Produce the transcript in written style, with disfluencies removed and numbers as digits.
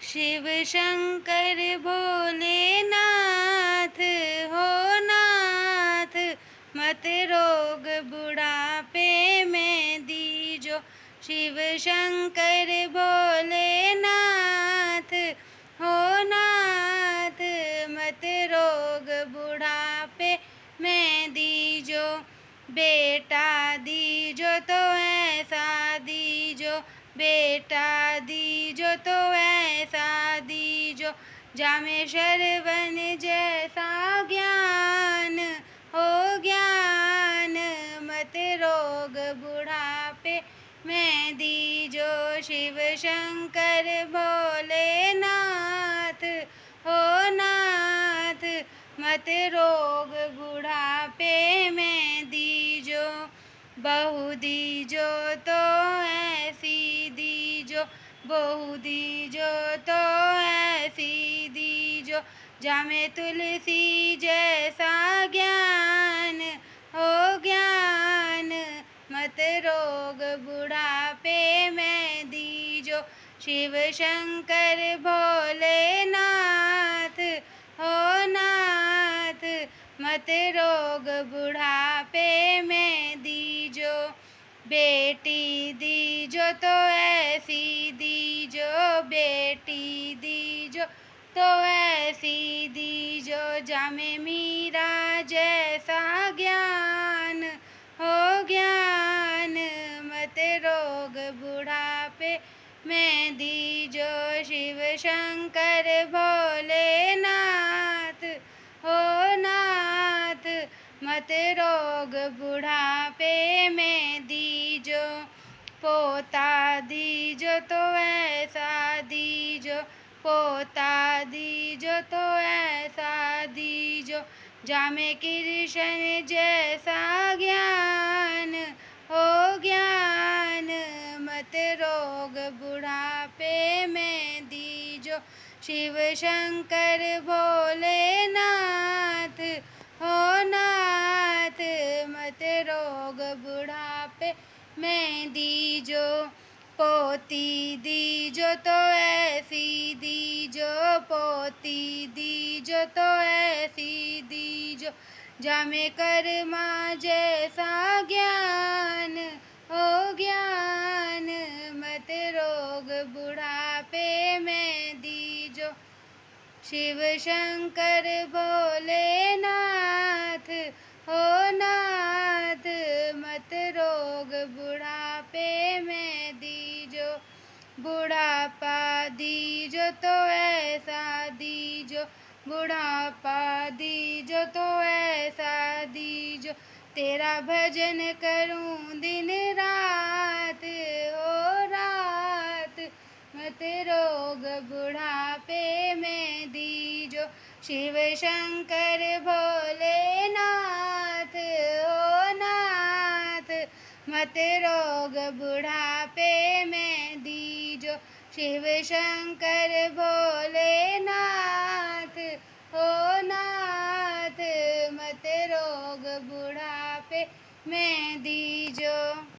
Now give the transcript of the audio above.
शिव शंकर भोलेनाथ हो नाथ, मत रोग बुढ़ापे में दीजो। शिव शंकर भोलेनाथ हो नाथ, मत रोग बुढ़ापे में दीजो। बेटा दीजो तो ऐसा दीजो, बेटा दीजो तो ऐसा दीजो, जामे श्रवण जैसा ज्ञान हो ज्ञान, मत रोग बुढ़ापे में दीजो। शिव शंकर भोलेनाथ हो नाथ, मत रोग बुढ़ापे में दीजो। बहू दीजो तो ऐसी दीजो, बहू दीजो तो ऐसी दीजो, जामे तुलसी जैसा ज्ञान हो ज्ञान, मत रोग बुढ़ापे में दीजो। शिव शंकर भोलेनाथ हो नाथ, मत रोग बुढ़ापे में दीजो। बेटी दीजो तो ऐसी दीजो, बेटी दीजो तो ऐसी दीजो, जामे मीरा जैसा ज्ञान हो ज्ञान, मत रोग बुढ़ापे में दीजो। शिव शंकर भोलेनाथ हो नाथ, मत रोग बुढ़ापे में दीजो। पोता दीजो तो ऐसा दीजो, पोता दीजो तो ऐसा दीजो, जामे कृष्ण जैसा ज्ञान हो ज्ञान, मत रोग बुढ़ापे में दीजो। शिव शंकर भोलेनाथ हो नाथ, मत रोग बुढ़ापे में दीजो। पोती दीजो तो ऐसी दीजो, पोती दीजो तो ऐसी दीजो, जामे कर्मा जैसा ज्ञान हो ज्ञान, मत रोग बुढ़ापे में दीजो। शिव शंकर भोलेनाथ हो नाथ, मत रोग बुढ़ापे में दीजो। बुढ़ापा दीजो तो ऐसा दीजो, बुढ़ापा दीजो तो ऐसा दीजो, तेरा भजन करूं दिन रात हो रात, मत रोग बुढ़ापे में दीजो। शिव शंकर भोलेनाथ हो नाथ, मत रोग बुढ़ापे में दीजो। शिव शंकर भोलेनाथ हो नाथ, मत रोग बुढ़ापे में दीजो।